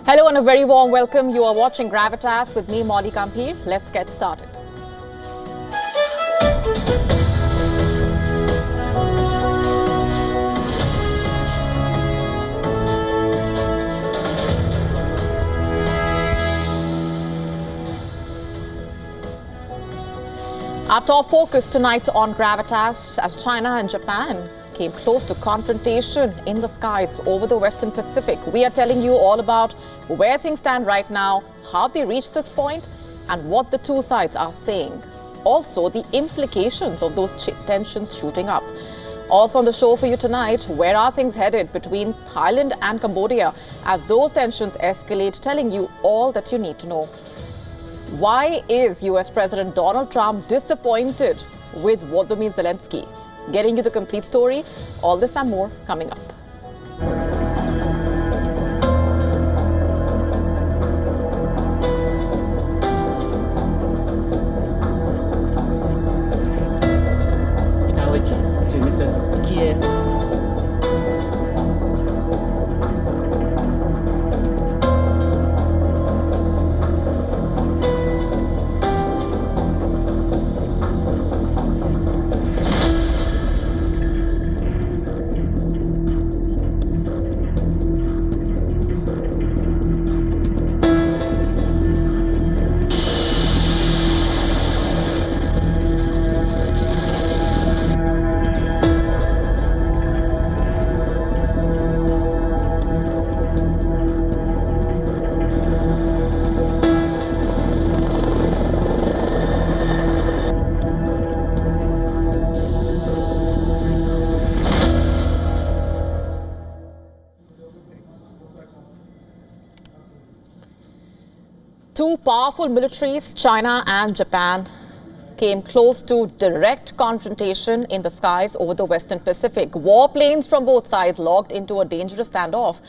Hello and a very warm welcome. You are watching Gravitas with me, Molly Kampir. Let's get started. Our top focus tonight on Gravitas as China and Japan came close to confrontation in the skies over the Western Pacific. We are telling you all about where things stand right now, how they reached this point, and what the two sides are saying. Also, the implications of those tensions shooting up. Also on the show for you tonight, where are things headed between Thailand and Cambodia as those tensions escalate, telling you all that you need to know. Why is US President Donald Trump disappointed with Volodymyr Zelensky? Getting you the complete story, all this and more coming up. Hospitality to Mrs. Kiev. Two powerful militaries, China and Japan, came close to direct confrontation in the skies over the Western Pacific. Warplanes from both sides locked into a dangerous standoff.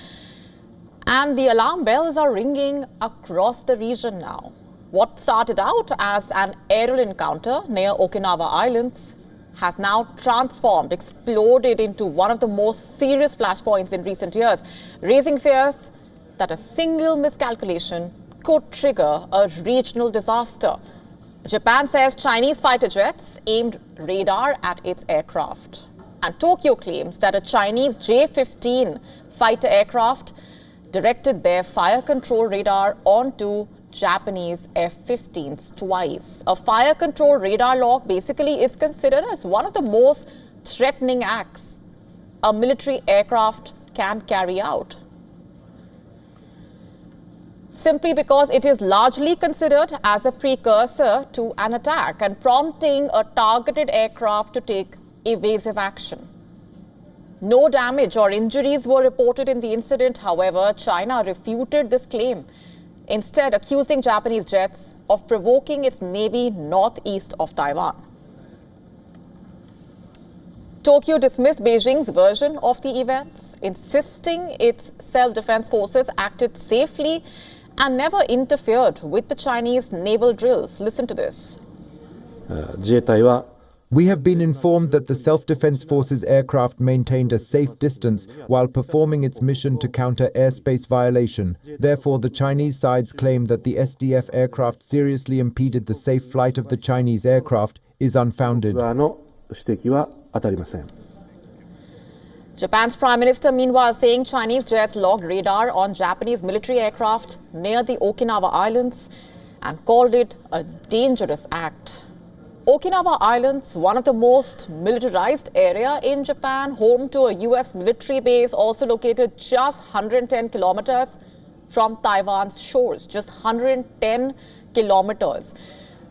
And the alarm bells are ringing across the region now. What started out as an aerial encounter near Okinawa Islands has now transformed, exploded into one of the most serious flashpoints in recent years, raising fears that a single miscalculation could trigger a regional disaster. Japan says Chinese fighter jets aimed radar at its aircraft. And Tokyo claims that a Chinese J-15 fighter aircraft directed their fire control radar onto Japanese F-15s twice. A fire control radar lock basically is considered as one of the most threatening acts a military aircraft can carry out, simply because it is largely considered as a precursor to an attack and prompting a targeted aircraft to take evasive action. No damage or injuries were reported in the incident. However, China refuted this claim, instead accusing Japanese jets of provoking its navy northeast of Taiwan. Tokyo dismissed Beijing's version of the events, insisting its self-defense forces acted safely and never interfered with the Chinese naval drills. Listen to this. We have been informed that the Self-Defense Forces aircraft maintained a safe distance while performing its mission to counter airspace violation. Therefore, the Chinese side's claim that the SDF aircraft seriously impeded the safe flight of the Chinese aircraft is unfounded. Japan's Prime Minister, meanwhile, saying Chinese jets logged radar on Japanese military aircraft near the Okinawa Islands and called it a dangerous act. Okinawa Islands, one of the most militarized area in Japan, home to a US military base, also located just 110 kilometers from Taiwan's shores, just 110 kilometers.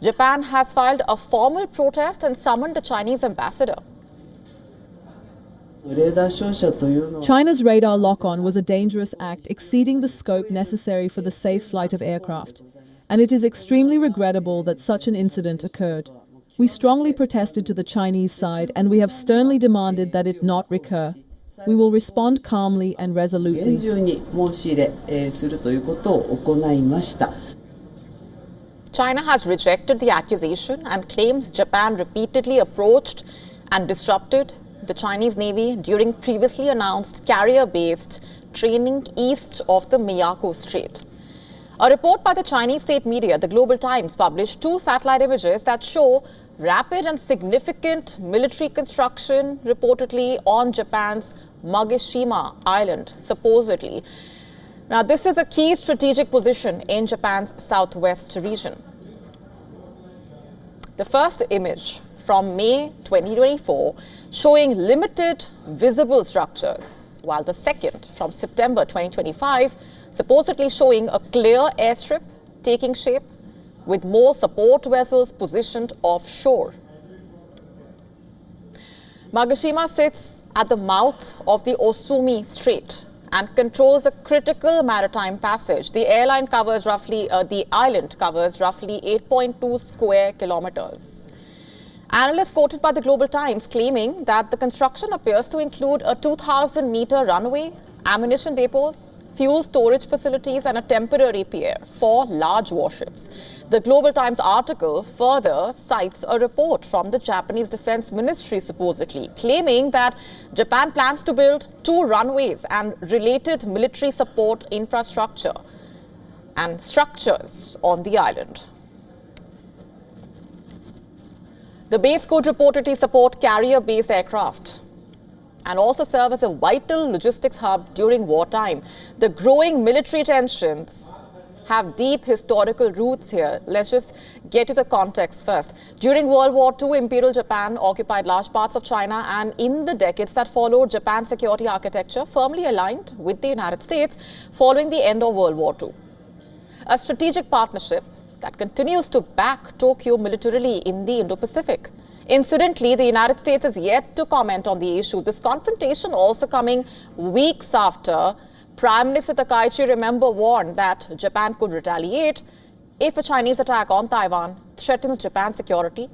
Japan has filed a formal protest and summoned the Chinese ambassador. China's radar lock-on was a dangerous act exceeding the scope necessary for the safe flight of aircraft, and it is extremely regrettable that such an incident occurred. We strongly protested to the Chinese side, and we have sternly demanded that it not recur. We will respond calmly and resolutely. China has rejected the accusation and claims Japan repeatedly approached and disrupted the Chinese Navy during previously announced carrier-based training east of the Miyako Strait. A report by the Chinese state media, the Global Times, published 2 satellite images that show rapid and significant military construction reportedly on Japan's Magishima Island, supposedly. Now, this is a key strategic position in Japan's southwest region. The first image from May 2024 showing limited visible structures, while the second from September 2025 supposedly showing a clear airstrip taking shape with more support vessels positioned offshore. Magishima sits at the mouth of the Osumi Strait and controls a critical maritime passage. The island covers roughly 8.2 square kilometers. Analysts quoted by the Global Times claiming that the construction appears to include a 2,000-meter runway, ammunition depots, fuel storage facilities and a temporary pier for large warships. The Global Times article further cites a report from the Japanese Defense Ministry supposedly claiming that Japan plans to build 2 runways and related military support infrastructure and structures on the island. The base could reportedly support carrier-based aircraft and also serve as a vital logistics hub during wartime. The growing military tensions have deep historical roots here. Let's just get to the context first. During World War II, Imperial Japan occupied large parts of China, and in the decades that followed, Japan's security architecture firmly aligned with the United States following the end of World War II. A strategic partnership that continues to back Tokyo militarily in the Indo-Pacific. Incidentally, the United States is yet to comment on the issue. This confrontation also coming weeks after Prime Minister Takaichi, remember, warned that Japan could retaliate if a Chinese attack on Taiwan threatens Japan's security.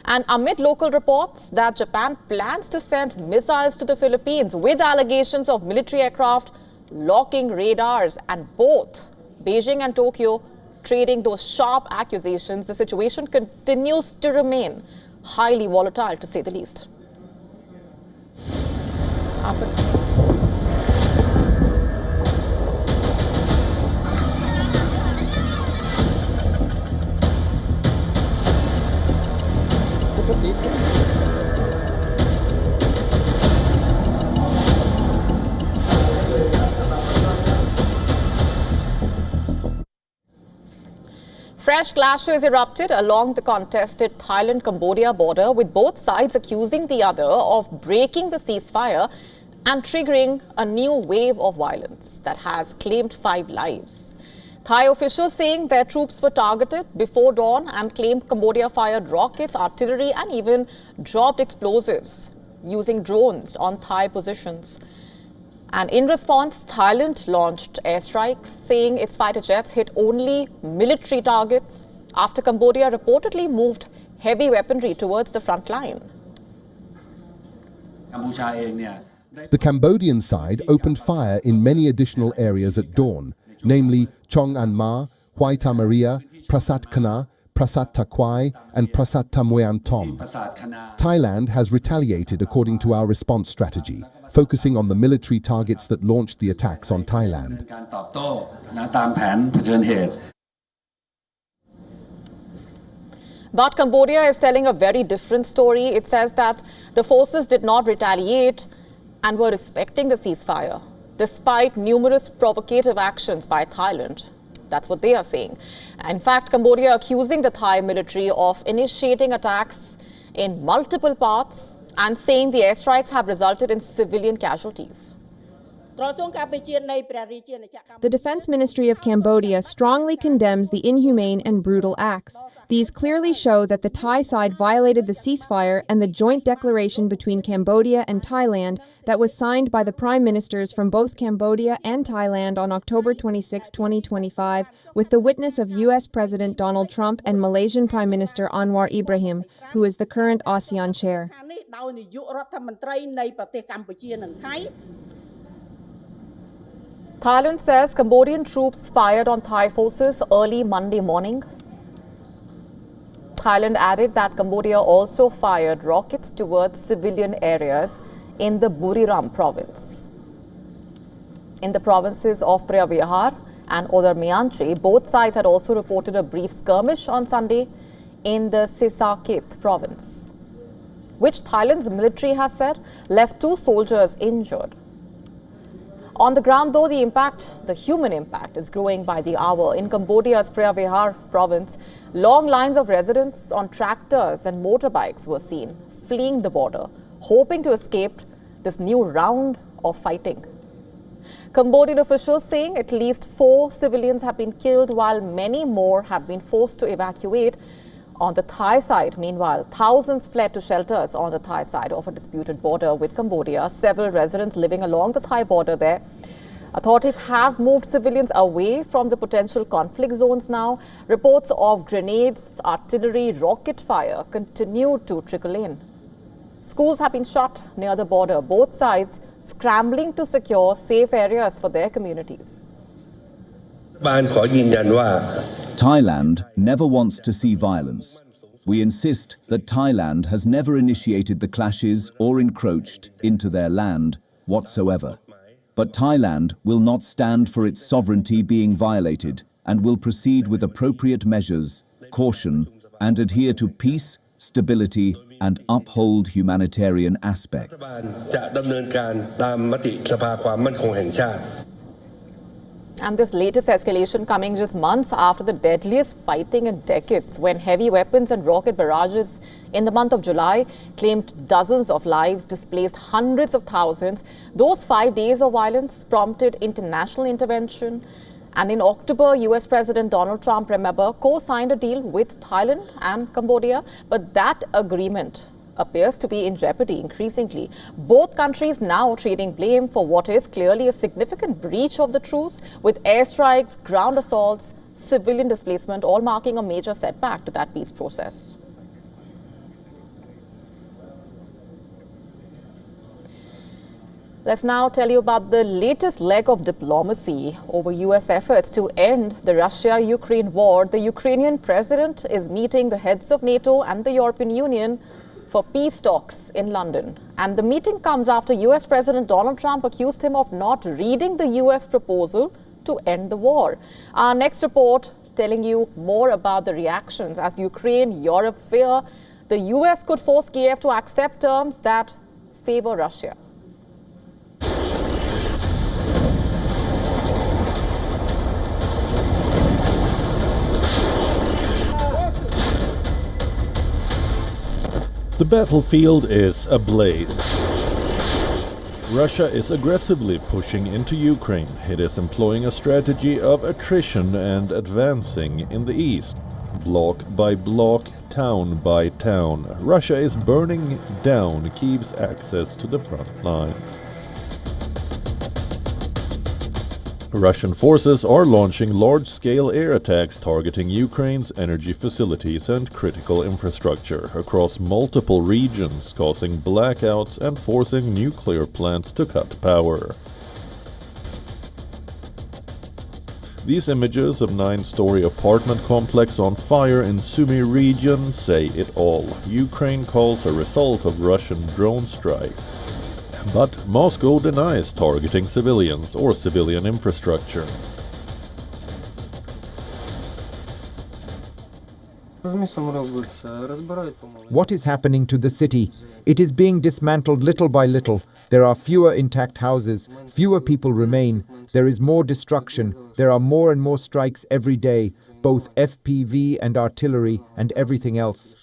And amid local reports that Japan plans to send missiles to the Philippines with allegations of military aircraft locking radars, and both Beijing and Tokyo trading those sharp accusations, the situation continues to remain highly volatile, to say the least. Fresh clashes erupted along the contested Thailand-Cambodia border, with both sides accusing the other of breaking the ceasefire and triggering a new wave of violence that has claimed 5 lives. Thai officials saying their troops were targeted before dawn and claimed Cambodia fired rockets, artillery and even dropped explosives using drones on Thai positions. And in response, Thailand launched airstrikes, saying its fighter jets hit only military targets after Cambodia reportedly moved heavy weaponry towards the front line. The Cambodian side opened fire in many additional areas at dawn, namely Chong An Ma, Huay Ta Maria, Prasat Khana, Prasat Takwai and Prasat Tamuyan Tom. Thailand has retaliated according to our response strategy, focusing on the military targets that launched the attacks on Thailand. But Cambodia is telling a very different story. It says that the forces did not retaliate and were respecting the ceasefire, despite numerous provocative actions by Thailand. That's what they are saying. In fact, Cambodia accusing the Thai military of initiating attacks in multiple parts and saying the airstrikes have resulted in civilian casualties. The Defense Ministry of Cambodia strongly condemns the inhumane and brutal acts. These clearly show that the Thai side violated the ceasefire and the joint declaration between Cambodia and Thailand that was signed by the prime ministers from both Cambodia and Thailand on October 26, 2025, with the witness of U.S. President Donald Trump and Malaysian Prime Minister Anwar Ibrahim, who is the current ASEAN chair. Thailand says Cambodian troops fired on Thai forces early Monday morning. Thailand added that Cambodia also fired rockets towards civilian areas in the Buriram province. In the provinces of Preah and Odar-Meanchey, both sides had also reported a brief skirmish on Sunday in the Sisakit province, which Thailand's military has said left 2 soldiers injured. On the ground, though, the human impact is growing by the hour. In Cambodia's Preah province, long lines of residents on tractors and motorbikes were seen, fleeing the border, hoping to escape this new round of fighting. Cambodian officials saying at least 4 civilians have been killed, while many more have been forced to evacuate. On the Thai side, meanwhile, thousands fled to shelters on the Thai side of a disputed border with Cambodia. Several residents living along the Thai border there. Authorities have moved civilians away from the potential conflict zones now. Reports of grenades, artillery, rocket fire continue to trickle in. Schools have been shut near the border, both sides scrambling to secure safe areas for their communities. Thailand never wants to see violence. We insist that Thailand has never initiated the clashes or encroached into their land whatsoever. But Thailand will not stand for its sovereignty being violated and will proceed with appropriate measures, caution, and adhere to peace, stability, and uphold humanitarian aspects. And this latest escalation coming just months after the deadliest fighting in decades, when heavy weapons and rocket barrages in the month of July claimed dozens of lives, displaced hundreds of thousands. Those 5 days of violence prompted international intervention. And in October, US President Donald Trump, remember, co-signed a deal with Thailand and Cambodia. But that agreement appears to be in jeopardy increasingly. Both countries now trading blame for what is clearly a significant breach of the truce, with airstrikes, ground assaults, civilian displacement, all marking a major setback to that peace process. Let's now tell you about the latest leg of diplomacy over US efforts to end the Russia-Ukraine war. The Ukrainian president is meeting the heads of NATO and the European Union for peace talks in London. And the meeting comes after US President Donald Trump accused him of not reading the US proposal to end the war. Our next report telling you more about the reactions as Ukraine, Europe fear the US could force Kiev to accept terms that favor Russia. The battlefield is ablaze. Russia is aggressively pushing into Ukraine. It is employing a strategy of attrition and advancing in the east. Block by block, town by town, Russia is burning down Kyiv's access to the front lines. Russian forces are launching large-scale air attacks targeting Ukraine's energy facilities and critical infrastructure across multiple regions, causing blackouts and forcing nuclear plants to cut power. These images of 9-story apartment complex on fire in Sumy region say it all. Ukraine calls a result of Russian drone strike. But Moscow denies targeting civilians or civilian infrastructure. What is happening to the city? It is being dismantled little by little. There are fewer intact houses, fewer people remain. There is more destruction. There are more and more strikes every day, both FPV and artillery and everything else.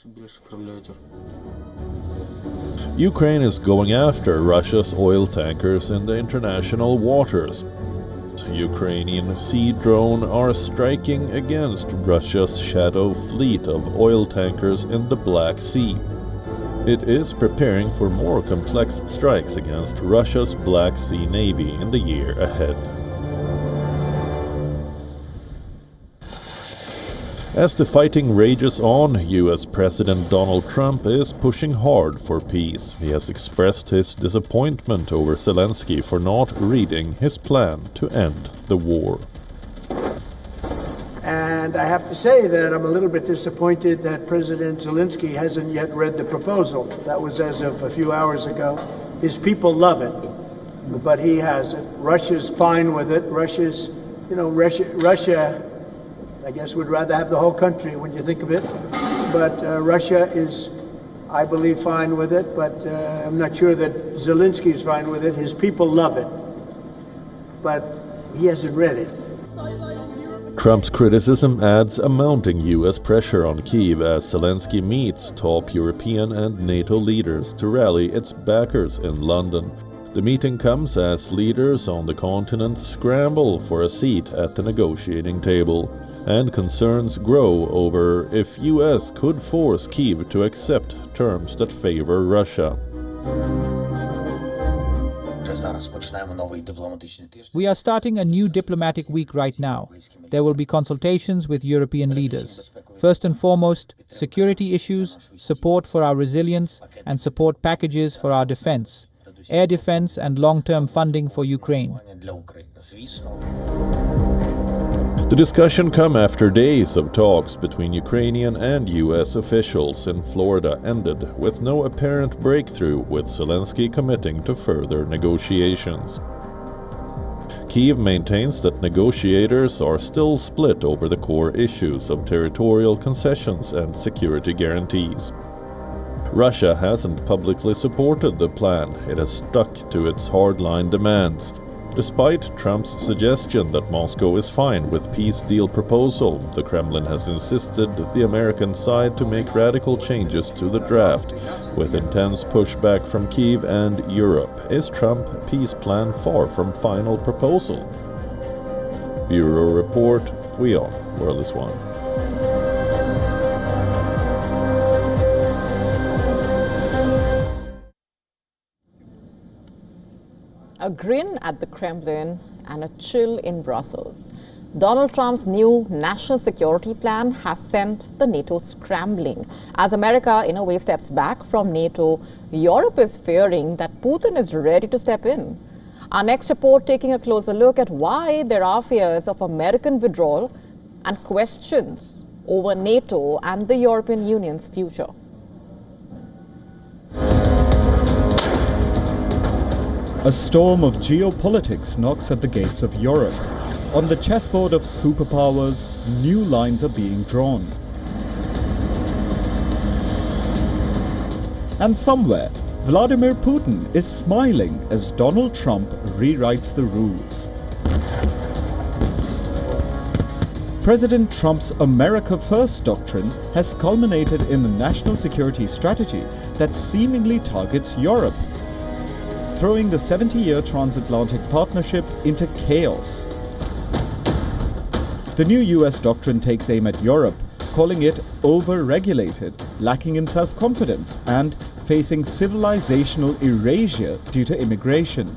Ukraine is going after Russia's oil tankers in the international waters. Ukrainian sea drones are striking against Russia's shadow fleet of oil tankers in the Black Sea. It is preparing for more complex strikes against Russia's Black Sea Navy in the year ahead. As the fighting rages on, US President Donald Trump is pushing hard for peace. He has expressed his disappointment over Zelensky for not reading his plan to end the war. And I have to say that I'm a little bit disappointed that President Zelensky hasn't yet read the proposal. That was as of a few hours ago. His people love it. but he hasn't. Russia's fine with it. Russia, I guess, would rather have the whole country when you think of it. But Russia is, I believe, fine with it, but I'm not sure that Zelensky's fine with it. His people love it, but he hasn't read it. Trump's criticism adds a mounting U.S. pressure on Kyiv as Zelensky meets top European and NATO leaders to rally its backers in London. The meeting comes as leaders on the continent scramble for a seat at the negotiating table, and concerns grow over if U.S. could force Kyiv to accept terms that favor Russia. We are starting a new diplomatic week right now. There will be consultations with European leaders. First and foremost, security issues, support for our resilience, and support packages for our defense, air defense and long-term funding for Ukraine. The discussion come after days of talks between Ukrainian and U.S. officials in Florida ended with no apparent breakthrough, with Zelensky committing to further negotiations. Kyiv maintains that negotiators are still split over the core issues of territorial concessions and security guarantees. Russia hasn't publicly supported the plan. It has stuck to its hardline demands, despite Trump's suggestion that Moscow is fine with peace deal proposal. The Kremlin has insisted the American side to make radical changes to the draft, with intense pushback from Kyiv and Europe. Is Trump peace plan far from final proposal? Bureau Report, WION, World is One. A grin at the Kremlin and a chill in Brussels. Donald Trump's new national security plan has sent the NATO scrambling. As America, in a way, steps back from NATO, Europe is fearing that Putin is ready to step in. Our next report taking a closer look at why there are fears of American withdrawal and questions over NATO and the European Union's future. A storm of geopolitics knocks at the gates of Europe. On the chessboard of superpowers, new lines are being drawn. And somewhere, Vladimir Putin is smiling as Donald Trump rewrites the rules. President Trump's America First doctrine has culminated in a national security strategy that seemingly targets Europe, throwing the 70-year transatlantic partnership into chaos. The new US doctrine takes aim at Europe, calling it over-regulated, lacking in self-confidence, and facing civilizational erasure due to immigration.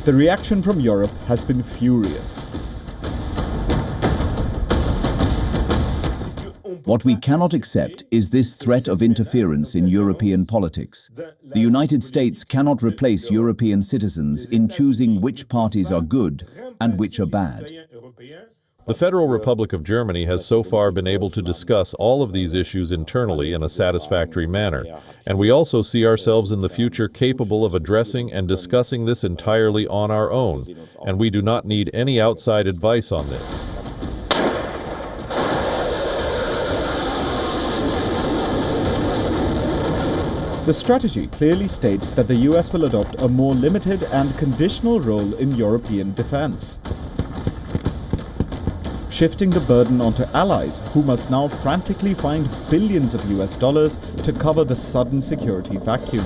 The reaction from Europe has been furious. What we cannot accept is this threat of interference in European politics. The United States cannot replace European citizens in choosing which parties are good and which are bad. The Federal Republic of Germany has so far been able to discuss all of these issues internally in a satisfactory manner, and we also see ourselves in the future capable of addressing and discussing this entirely on our own, and we do not need any outside advice on this. The strategy clearly states that the US will adopt a more limited and conditional role in European defense, shifting the burden onto allies who must now frantically find billions of US dollars to cover the sudden security vacuum.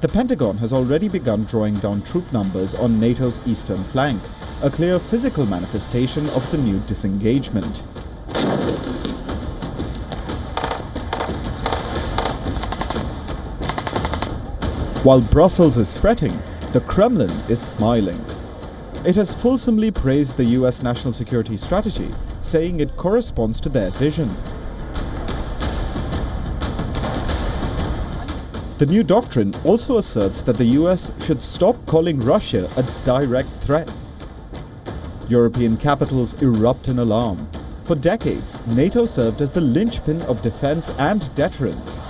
The Pentagon has already begun drawing down troop numbers on NATO's eastern flank, a clear physical manifestation of the new disengagement. While Brussels is fretting, the Kremlin is smiling. It has fulsomely praised the US national security strategy, saying it corresponds to their vision. The new doctrine also asserts that the US should stop calling Russia a direct threat. European capitals erupt in alarm. For decades, NATO served as the linchpin of defense and deterrence.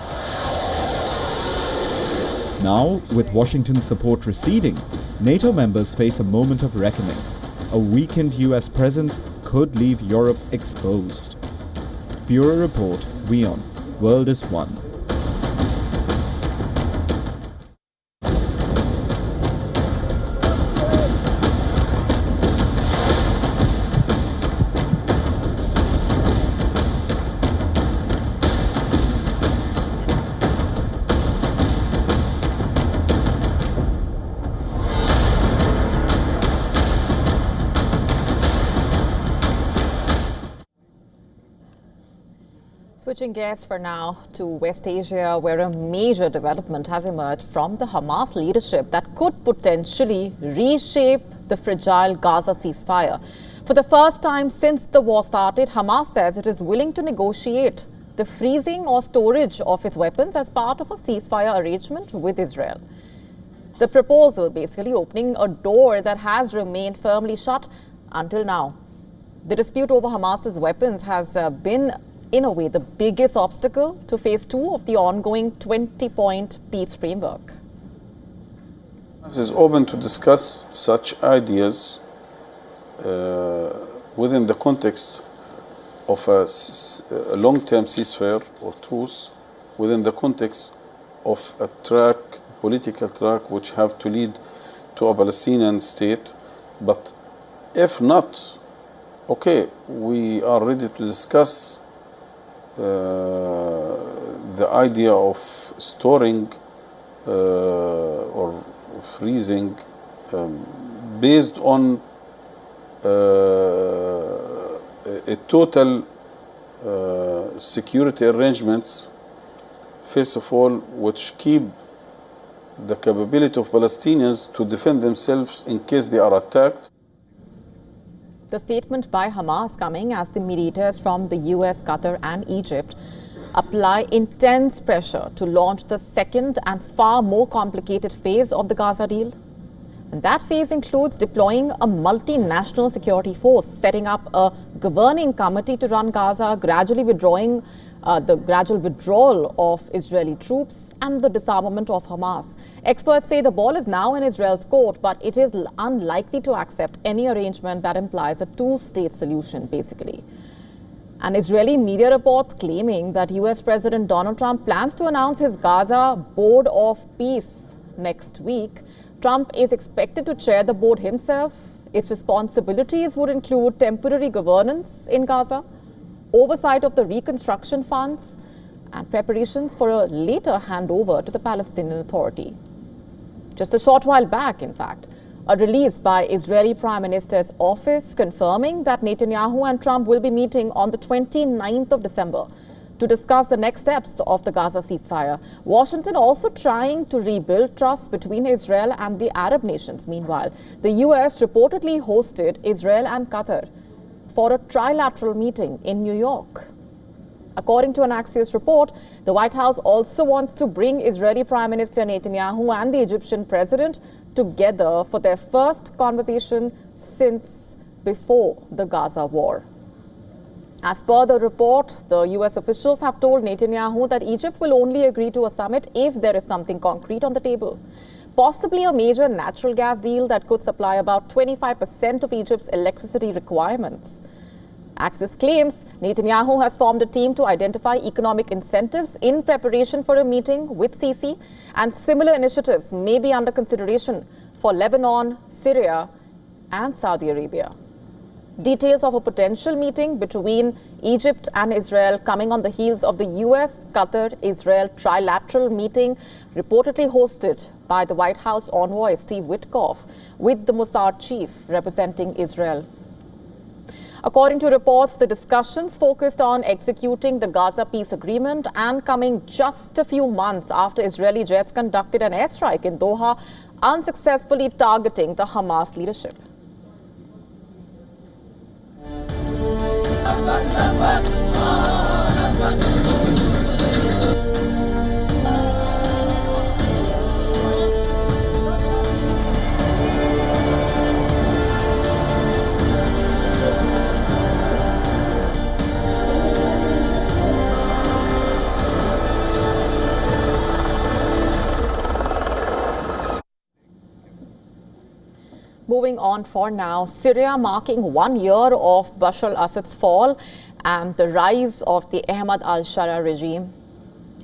Now, with Washington's support receding, NATO members face a moment of reckoning. A weakened US presence could leave Europe exposed. Bureau Report, WION, World is One. Switching gears for now to West Asia, where a major development has emerged from the Hamas leadership that could potentially reshape the fragile Gaza ceasefire. For the first time since the war started, Hamas says it is willing to negotiate the freezing or storage of its weapons as part of a ceasefire arrangement with Israel. The proposal basically opening a door that has remained firmly shut until now. The dispute over Hamas's weapons has been, in a way, the biggest obstacle to phase 2 of the ongoing 20-point peace framework. This is open to discuss such ideas within the context of a long-term ceasefire or truce, within the context of a political track which have to lead to a Palestinian state. But if not, okay, we are ready to discuss the idea of storing or freezing based on a total security arrangements, first of all, which keep the capability of Palestinians to defend themselves in case they are attacked. The statement by Hamas coming as the mediators from the US, Qatar and Egypt apply intense pressure to launch the second and far more complicated phase of the Gaza deal. And that phase includes deploying a multinational security force, setting up a governing committee to run Gaza, gradually withdrawing the gradual withdrawal of Israeli troops and the disarmament of Hamas. Experts say the ball is now in Israel's court, but it is unlikely to accept any arrangement that implies a two-state solution, basically. And Israeli media reports claiming that US President Donald Trump plans to announce his Gaza Board of Peace next week. Trump is expected to chair the board himself. Its responsibilities would include temporary governance in Gaza, oversight of the reconstruction funds, and preparations for a later handover to the Palestinian Authority. Just a short while back, in fact, a release by Israeli Prime Minister's office confirming that Netanyahu and Trump will be meeting on the 29th of December to discuss the next steps of the Gaza ceasefire. Washington also trying to rebuild trust between Israel and the Arab nations. Meanwhile, the US reportedly hosted Israel and Qatar for a trilateral meeting in New York. According to an Axios report, the White House also wants to bring Israeli Prime Minister Netanyahu and the Egyptian president together for their first conversation since before the Gaza war. As per the report, the US officials have told Netanyahu that Egypt will only agree to a summit if there is something concrete on the table. Possibly a major natural gas deal that could supply about 25% of Egypt's electricity requirements. Axios claims Netanyahu has formed a team to identify economic incentives in preparation for a meeting with Sisi, and similar initiatives may be under consideration for Lebanon, Syria, and Saudi Arabia. Details of a potential meeting between Egypt and Israel coming on the heels of the US, Qatar, Israel trilateral meeting reportedly hosted by the White House envoy Steve Witkoff with the Mossad chief representing Israel. According to reports, the discussions focused on executing the Gaza peace agreement and coming just a few months after Israeli jets conducted an airstrike in Doha, unsuccessfully targeting the Hamas leadership. Moving on for now, Syria marking 1 year of Bashar al-Assad's fall and the rise of the Ahmad al-Shara regime.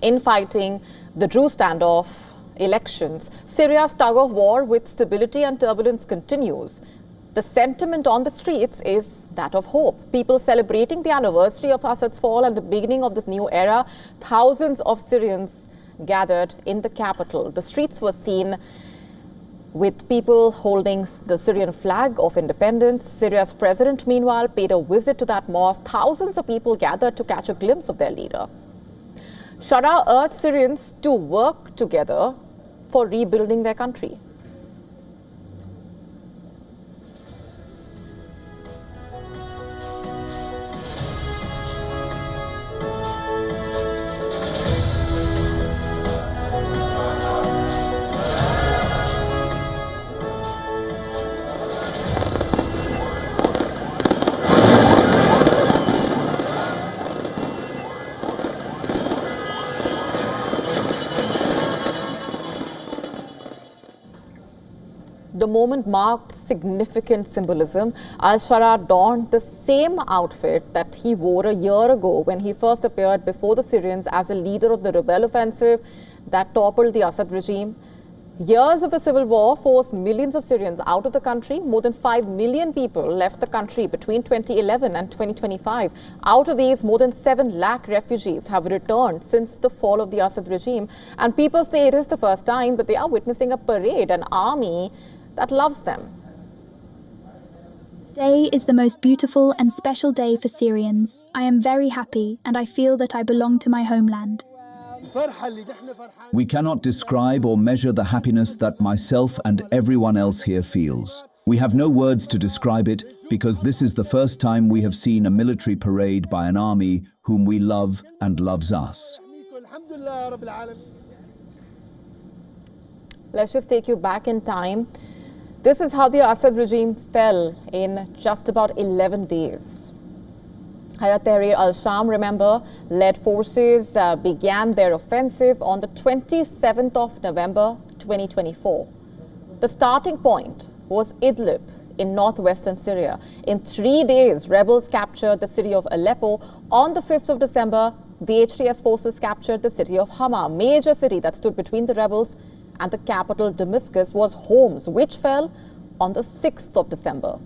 Infighting, the Drew standoff, elections, Syria's tug of war with stability and turbulence continues. The sentiment on the streets is that of hope. People celebrating the anniversary of Assad's fall and the beginning of this new era. Thousands of Syrians gathered in the capital. The streets were seen with people holding the Syrian flag of independence. Syria's president, meanwhile, paid a visit to that mosque. Thousands of people gathered to catch a glimpse of their leader. Shara urged Syrians to work together for rebuilding their country. The moment marked significant symbolism. Al-Shara donned the same outfit that he wore a year ago when he first appeared before the Syrians as a leader of the rebel offensive that toppled the Assad regime. Years of the civil war forced millions of Syrians out of the country. More than 5 million people left the country between 2011 and 2025. Out of these, more than 7 lakh refugees have returned since the fall of the Assad regime. And people say it is the first time, but they are witnessing a parade, an army that loves them. Today is the most beautiful and special day for Syrians. I am very happy and I feel that I belong to my homeland. We cannot describe or measure the happiness that myself and everyone else here feels. We have no words to describe it because this is the first time we have seen a military parade by an army whom we love and loves us. Let's just take you back in time. This is how the Assad regime fell in just about 11 days. Hayat Tahrir al-Sham, remember, led forces began their offensive on the 27th of November 2024. The starting point was Idlib in northwestern Syria. In 3 days, rebels captured the city of Aleppo. On the 5th of December, the HTS forces captured the city of Hama, major city that stood between the rebels and the capital Damascus was Homs, which fell on the 6th of December.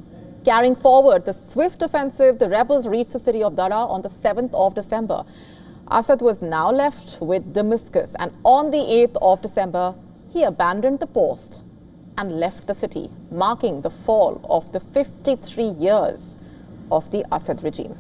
Carrying forward the swift offensive, the rebels reached the city of Dara on the 7th of December. Assad was now left with Damascus, and on the 8th of December, he abandoned the post and left the city, marking the fall of the 53 years of the Assad regime.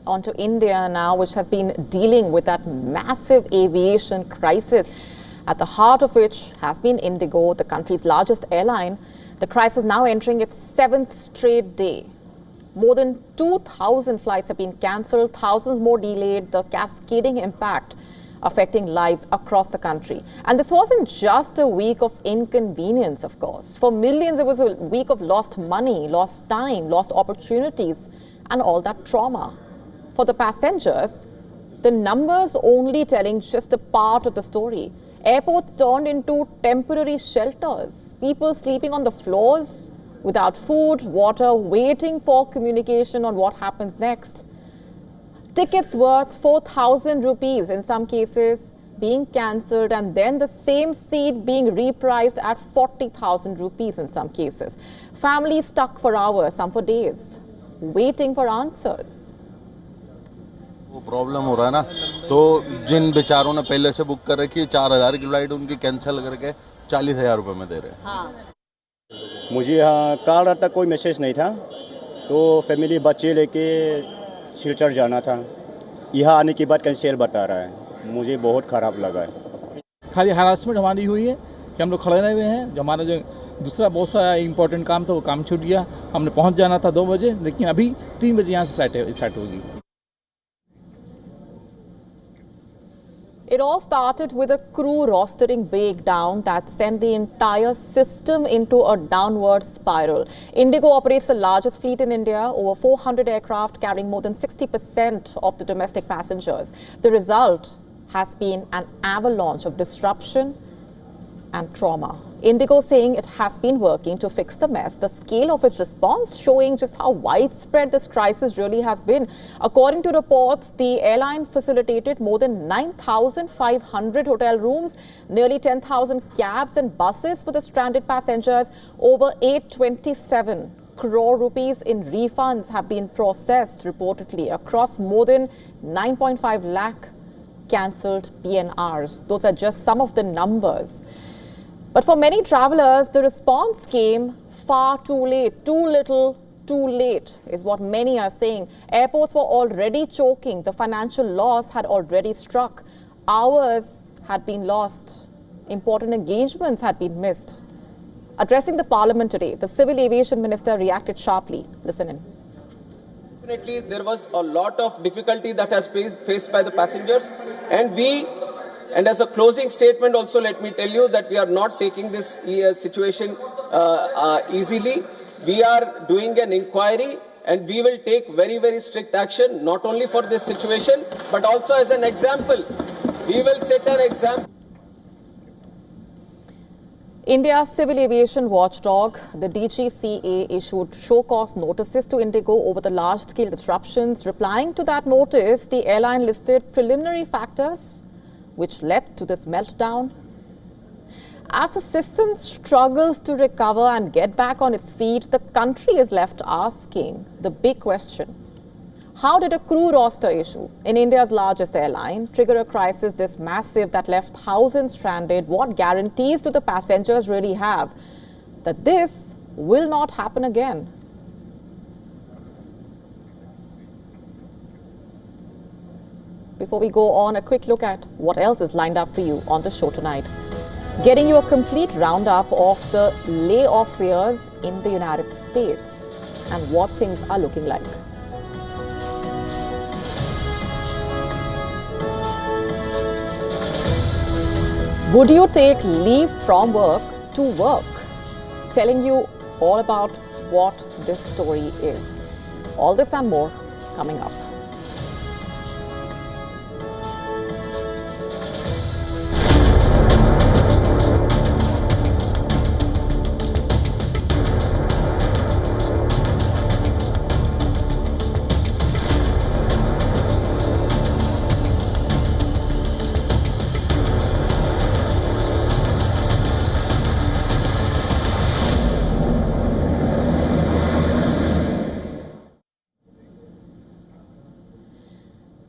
On to India now, which has been dealing with that massive aviation crisis, at the heart of which has been Indigo, the country's largest airline. The crisis now entering its 7th straight day. More than 2,000 flights have been cancelled, thousands more delayed, the cascading impact affecting lives across the country. And this wasn't just a week of inconvenience, of course. For millions, it was a week of lost money, lost time, lost opportunities, and all that trauma. For the passengers, the numbers only telling just a part of the story. Airports turned into temporary shelters. People sleeping on the floors without food, water, waiting for communication on what happens next. Tickets worth 4,000 rupees in some cases being cancelled, and then the same seat being repriced at 40,000 rupees in some cases. Families stuck for hours, some for days, waiting for answers. Problem हो रहा है ना, तो जिन बेचारों ने पहले से book कर रखी है 4,000 की फ्लाइट उनकी कैंसिल करके 40,000 रुपए में दे रहे हैं। मुझे यहाँ कल रात तक कोई मैसेज नहीं था, तो फैमिली बच्चे लेके सिलचर जाना था। यहाँ आने के बाद कैंसिल बता रहा है, मुझे बहुत ख़राब लगा है। खाली हरासमेंट हमारी हुई है कि हम लोग खड़े रहे हुए हैं। जो हमारा जो दूसरा बहुत सा इम्पोर्टेंट काम था वो काम छूट गया। हमने पहुँच जाना था 2 बजे, लेकिन अभी 3 बजे यहाँ से फ्लाइट स्टार्ट होगी। It all started with a crew rostering breakdown that sent the entire system into a downward spiral. Indigo operates the largest fleet in India, over 400 aircraft carrying more than 60% of the domestic passengers. The result has been an avalanche of disruption and trauma. Indigo saying it has been working to fix the mess. The scale of its response showing just how widespread this crisis really has been. According to reports, the airline facilitated more than 9,500 hotel rooms, nearly 10,000 cabs and buses for the stranded passengers. Over 827 crore rupees in refunds have been processed reportedly across more than 9.5 lakh cancelled PNRs. Those are just some of the numbers. But for many travelers, the response came far too late. Too little, too late is what many are saying. Airports were already choking. The financial loss had already struck. Hours had been lost. Important engagements had been missed. Addressing the parliament today, the Civil Aviation Minister reacted sharply. Listen in. Definitely, there was a lot of difficulty that has been faced by the passengers, and as a closing statement also, let me tell you that we are not taking this situation easily. We are doing an inquiry and we will take very, very strict action, not only for this situation, but also as an example. We will set an example. India's civil aviation watchdog, the DGCA, issued show-cause notices to Indigo over the large-scale disruptions. Replying to that notice, the airline listed preliminary factors which led to this meltdown. As the system struggles to recover and get back on its feet, the country is left asking the big question. How did a crew roster issue in India's largest airline trigger a crisis this massive that left thousands stranded? What guarantees do the passengers really have that this will not happen again? Before we go on, a quick look at what else is lined up for you on the show tonight. Getting you a complete roundup of the layoff fears in the United States and what things are looking like. Would you take leave from work to work? Telling you all about what this story is. All this and more coming up.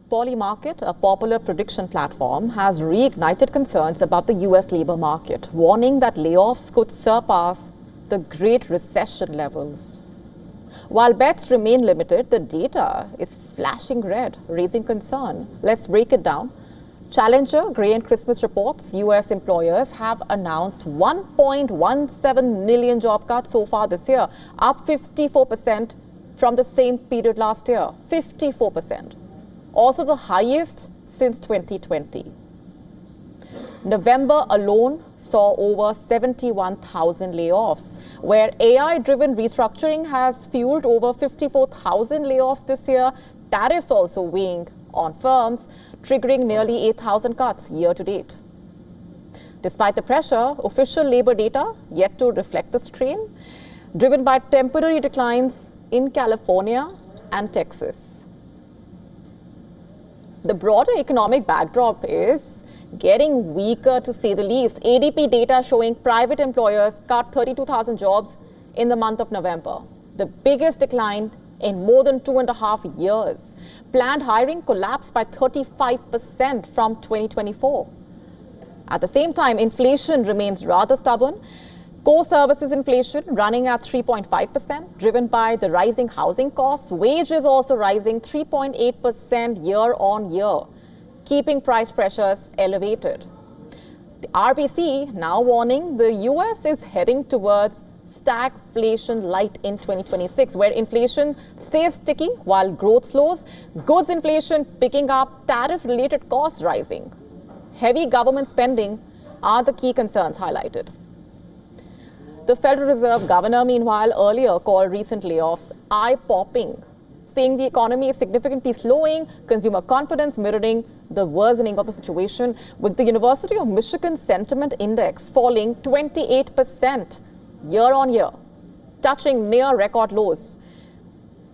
Polymarket, a popular prediction platform, has reignited concerns about the US labor market, warning that layoffs could surpass the Great Recession levels. While bets remain limited, the data is flashing red, raising concern. Let's break it down. Challenger, Gray and Christmas reports US employers have announced 1.17 million job cuts so far this year, up 54% from the same period last year. 54%. Also the highest since 2020. November alone saw over 71,000 layoffs, where AI-driven restructuring has fueled over 54,000 layoffs this year. Tariffs also weighing on firms, triggering nearly 8,000 cuts year to date. Despite the pressure, official labor data yet to reflect the strain, driven by temporary declines in California and Texas. The broader economic backdrop is getting weaker, to say the least. ADP data showing private employers cut 32,000 jobs in the month of November, the biggest decline in more than 2.5 years. Planned hiring collapsed by 35% from 2024. At the same time, inflation remains rather stubborn. Core services inflation running at 3.5%, driven by the rising housing costs. Wages also rising 3.8% year on year, keeping price pressures elevated. The RBC now warning the US is heading towards stagflation light in 2026, where inflation stays sticky while growth slows, goods inflation picking up, tariff-related costs rising. heavy government spending are the key concerns highlighted. The Federal Reserve Governor, meanwhile, earlier called recent layoffs eye-popping, saying the economy is significantly slowing, consumer confidence mirroring the worsening of the situation, with the University of Michigan Sentiment Index falling 28% year on year, touching near record lows.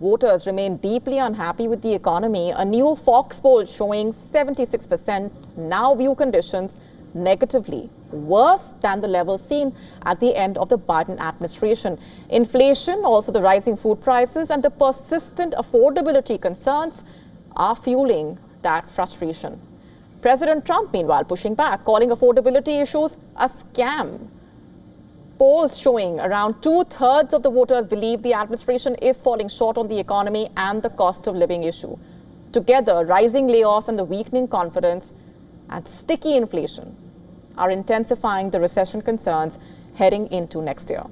Voters remain deeply unhappy with the economy. A new Fox poll showing 76% now view conditions negatively, worse than the level seen at the end of the Biden administration. Inflation, also the rising food prices and the persistent affordability concerns are fueling that frustration. President Trump, meanwhile, pushing back, calling affordability issues a scam. Polls showing around 2/3 of the voters believe the administration is falling short on the economy and the cost of living issue. Together, rising layoffs and the weakening confidence and sticky inflation are intensifying the recession concerns heading into next year.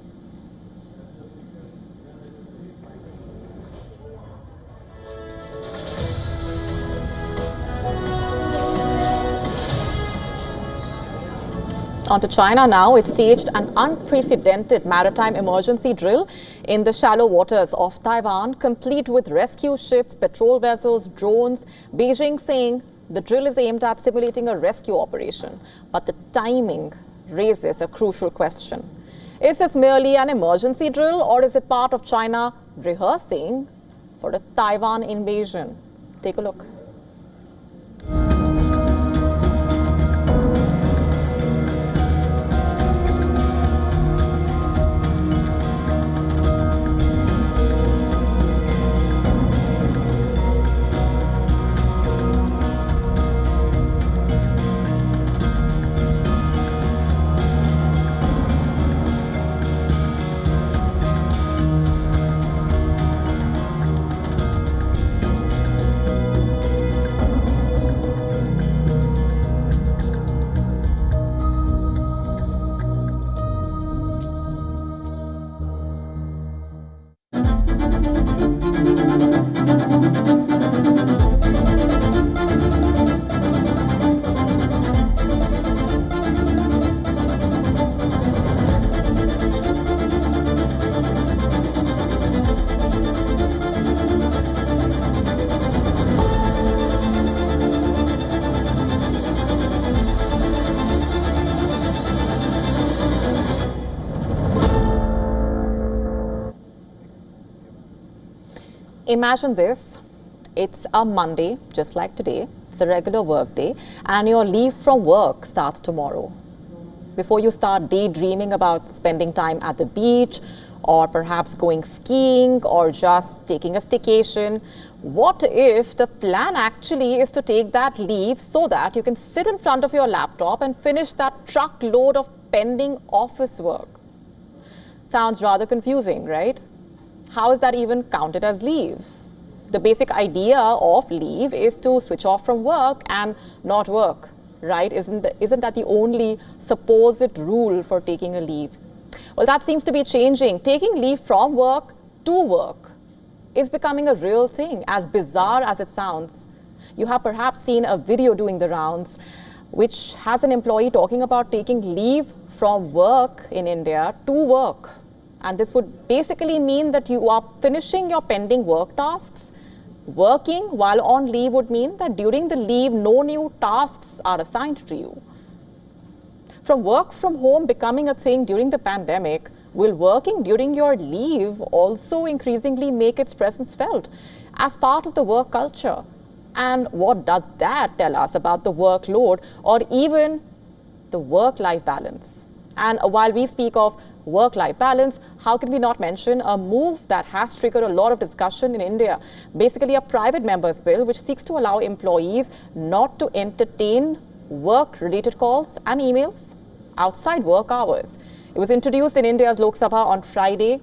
On to China now. It staged an unprecedented maritime emergency drill in the shallow waters of Taiwan, complete with rescue ships, patrol vessels, drones. Beijing saying the drill is aimed at simulating a rescue operation. But the timing raises a crucial question. Is this merely an emergency drill, or is it part of China rehearsing for a Taiwan invasion? Take a look. Imagine this, it's a Monday, just like today, it's a regular work day, and your leave from work starts tomorrow. Before you start daydreaming about spending time at the beach, or perhaps going skiing, or just taking a staycation, what if the plan actually is to take that leave so that you can sit in front of your laptop and finish that truckload of pending office work? Sounds rather confusing, right? How is that even counted as leave? The basic idea of leave is to switch off from work and not work, right? Isn't that the only supposed rule for taking a leave? Well, that seems to be changing. Taking leave from work to work is becoming a real thing, as bizarre as it sounds. You have perhaps seen a video doing the rounds which has an employee talking about taking leave from work in India to work. And this would basically mean that you are finishing your pending work tasks. Working while on leave would mean that during the leave, no new tasks are assigned to you. From work from home becoming a thing during the pandemic, will working during your leave also increasingly make its presence felt as part of the work culture? And what does that tell us about the workload or even the work-life balance? And while we speak of work-life balance, how can we not mention a move that has triggered a lot of discussion in India? Basically, a private member's bill which seeks to allow employees not to entertain work-related calls and emails outside work hours. It was introduced in India's Lok Sabha on Friday.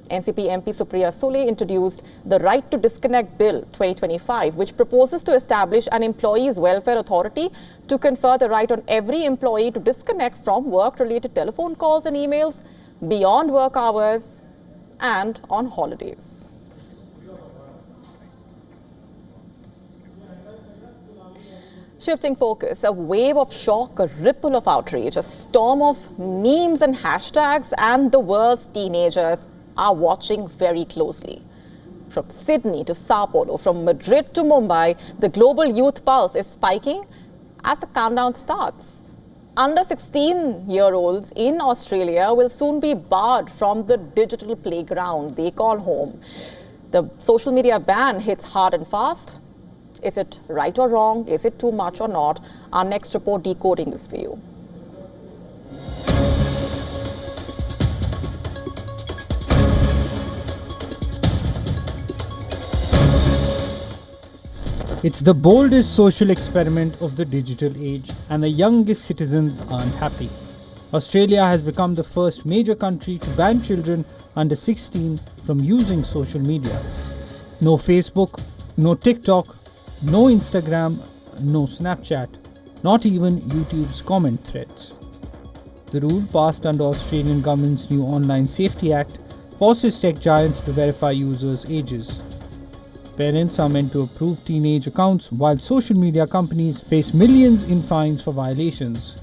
NCP MP Supriya Sule introduced the Right to Disconnect Bill 2025, which proposes to establish an employees' welfare authority to confer the right on every employee to disconnect from work-related telephone calls and emails beyond work hours and on holidays. Shifting focus, a wave of shock, a ripple of outrage, a storm of memes and hashtags, and the world's teenagers are watching very closely. From Sydney to Sao Paulo, from Madrid to Mumbai, the global youth pulse is spiking as the countdown starts. Under 16-year-olds in Australia will soon be barred from the digital playground they call home. The social media ban hits hard and fast. Is it right or wrong? Is it too much or not? Our next report decoding this for you. It's the boldest social experiment of the digital age, and the youngest citizens aren't happy. Australia has become the first major country to ban children under 16 from using social media. No Facebook, no TikTok, no Instagram, no Snapchat, not even YouTube's comment threads. The rule, passed under Australian government's new Online Safety Act, forces tech giants to verify users' ages. Parents are meant to approve teenage accounts, while social media companies face millions in fines for violations.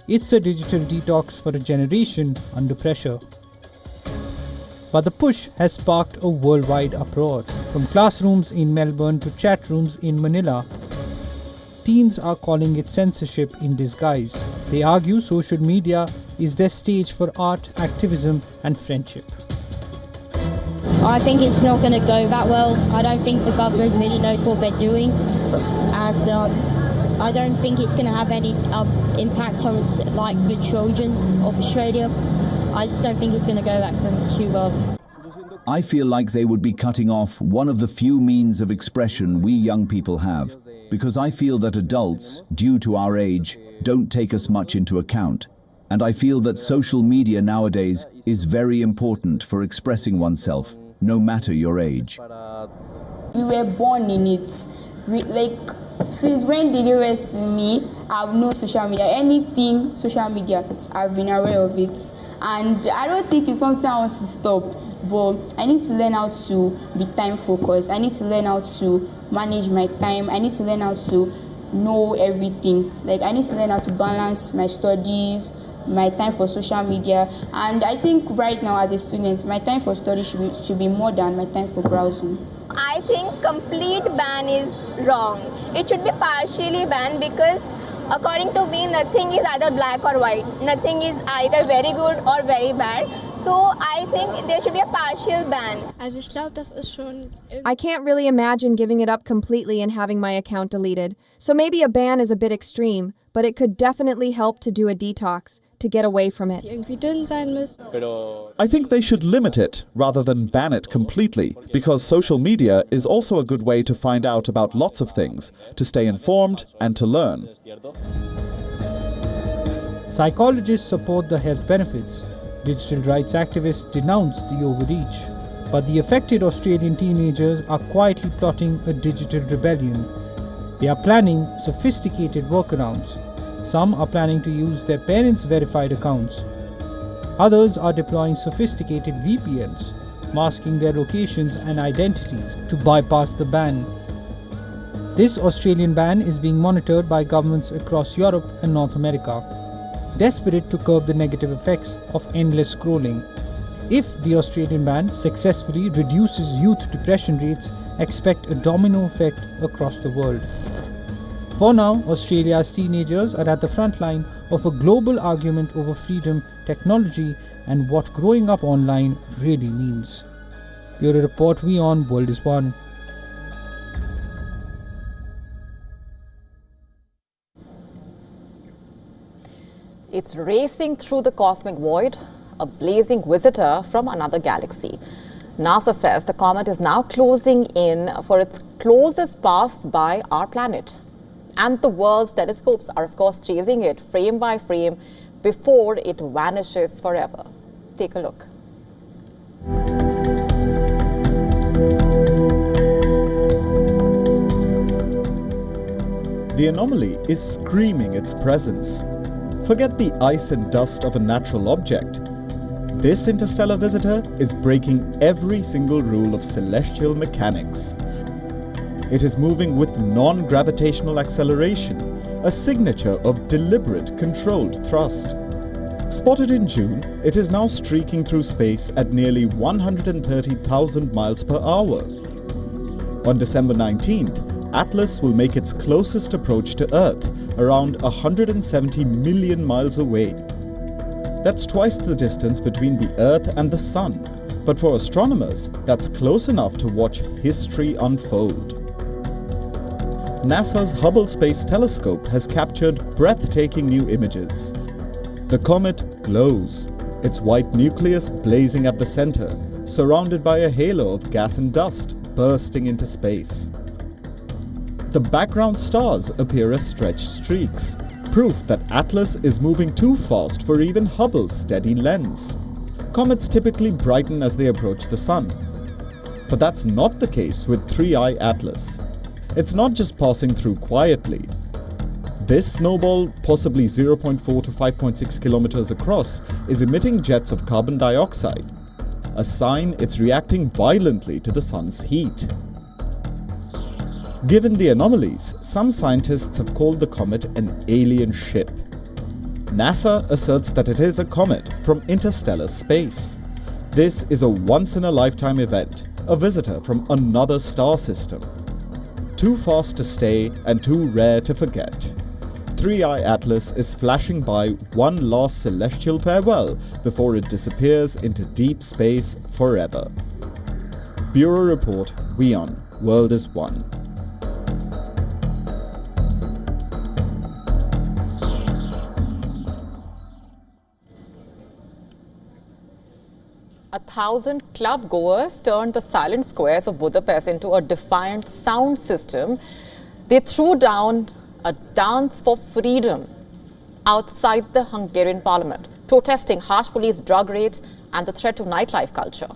It's a digital detox for a generation under pressure. But the push has sparked a worldwide uproar. From classrooms in Melbourne to chat rooms in Manila, teens are calling it censorship in disguise. They argue social media is their stage for art, activism, and friendship. I think it's not going to go that well. I don't think the government really knows what they're doing, and I don't think it's going to have any impact on like the children of Australia. I just don't think it's going to go that too well. I feel like they would be cutting off one of the few means of expression we young people have, because I feel that adults, due to our age, don't take us much into account. And I feel that social media nowadays is very important for expressing oneself, no matter your age. We were born in it. Since when they gave it to me, I've known social media. Anything social media, I've been aware of it. And I don't think it's something I want to stop. But I need to learn how to be time focused. I need to learn how to manage my time. I need to learn how to know everything. I need to learn how to balance my studies, my time for social media. And I think right now as a student, my time for study should be more than my time for browsing. I think complete ban is wrong. It should be partially banned because according to me, nothing is either black or white. Nothing is either very good or very bad. So I think there should be a partial ban. I can't really imagine giving it up completely and having my account deleted. So maybe a ban is a bit extreme, but it could definitely help to do a detox, to get away from it. I think they should limit it rather than ban it completely, because social media is also a good way to find out about lots of things, to stay informed and to learn. Psychologists support the health benefits. Digital rights activists denounce the overreach. But the affected Australian teenagers are quietly plotting a digital rebellion. They are planning sophisticated workarounds. Some are planning to use their parents' verified accounts. Others are deploying sophisticated VPNs, masking their locations and identities to bypass the ban. This Australian ban is being monitored by governments across Europe and North America, desperate to curb the negative effects of endless scrolling. If the Australian ban successfully reduces youth depression rates, expect a domino effect across the world. For now, Australia's teenagers are at the front line of a global argument over freedom, technology, and what growing up online really means. Bureau Report, WION World is One. It's racing through the cosmic void, a blazing visitor from another galaxy. NASA says the comet is now closing in for its closest pass by our planet. And the world's telescopes are, of course, chasing it frame by frame before it vanishes forever. Take a look. The anomaly is screaming its presence. Forget the ice and dust of a natural object. This interstellar visitor is breaking every single rule of celestial mechanics. It is moving with non-gravitational acceleration, a signature of deliberate, controlled thrust. Spotted in June, it is now streaking through space at nearly 130,000 miles per hour. On December 19th, Atlas will make its closest approach to Earth, around 170 million miles away. That's twice the distance between the Earth and the Sun, but for astronomers, that's close enough to watch history unfold. NASA's Hubble Space Telescope has captured breathtaking new images. The comet glows, its white nucleus blazing at the center, surrounded by a halo of gas and dust bursting into space. The background stars appear as stretched streaks, proof that Atlas is moving too fast for even Hubble's steady lens. Comets typically brighten as they approach the Sun. But that's not the case with 3I Atlas. It's not just passing through quietly. This snowball, possibly 0.4 to 5.6 kilometers across, is emitting jets of carbon dioxide, a sign it's reacting violently to the Sun's heat. Given the anomalies, some scientists have called the comet an alien ship. NASA asserts that it is a comet from interstellar space. This is a once-in-a-lifetime event, a visitor from another star system. Too fast to stay and too rare to forget. 3I Atlas is flashing by one last celestial farewell before it disappears into deep space forever. Bureau Report, WION, World is One. A 1,000 club goers turned the silent squares of Budapest into a defiant sound system. They threw down a dance for freedom outside the Hungarian parliament, protesting harsh police drug raids and the threat to nightlife culture.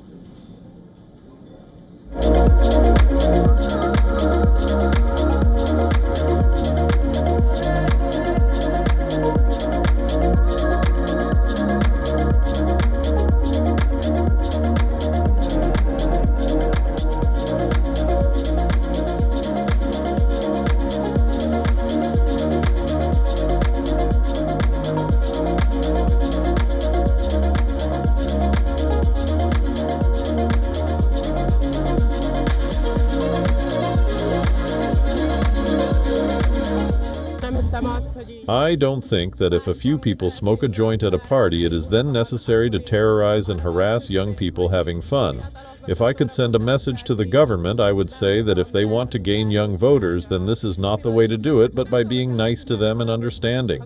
I don't think that if a few people smoke a joint at a party, it is then necessary to terrorize and harass young people having fun. If I could send a message to the government, I would say that if they want to gain young voters, then this is not the way to do it, but by being nice to them and understanding.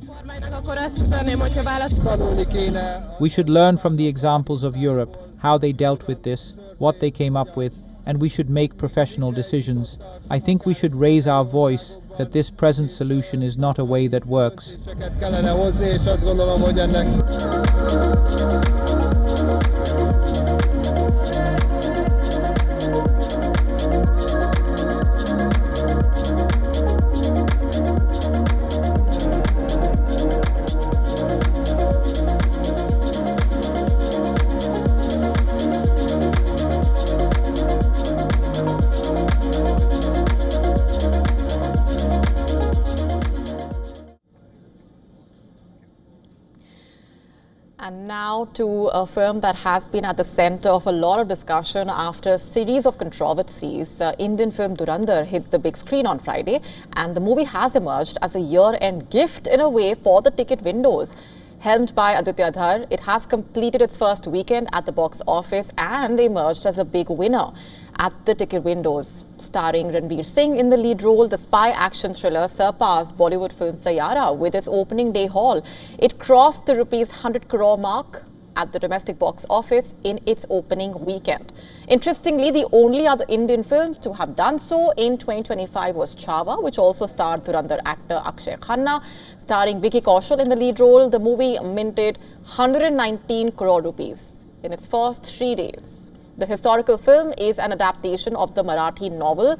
We should learn from the examples of Europe, how they dealt with this, what they came up with, and we should make professional decisions. I think we should raise our voice that this present solution is not a way that works. And now to a film that has been at the center of a lot of discussion after a series of controversies. Indian film Dhurandhar hit the big screen on Friday, and the movie has emerged as a year-end gift in a way for the ticket windows. Helmed by Aditya Dhar, it has completed its first weekend at the box office and emerged as a big winner at the ticket windows. Starring Ranveer Singh in the lead role, the spy action thriller surpassed Bollywood film Sayyara with its opening day haul. It crossed the ₹100 crore mark at the domestic box office in its opening weekend. Interestingly, the only other Indian film to have done so in 2025 was Chhawa, which also starred Dhurandhar actor Akshay Khanna. Starring Vicky Kaushal in the lead role, the movie minted 119 crore rupees in its first 3 days. The historical film is an adaptation of the Marathi novel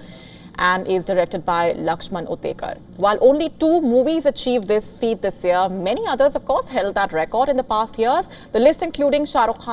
and is directed by Lakshman Utekar. While only 2 movies achieved this feat this year, many others, of course, held that record in the past years. The list including Shah Rukh Khan,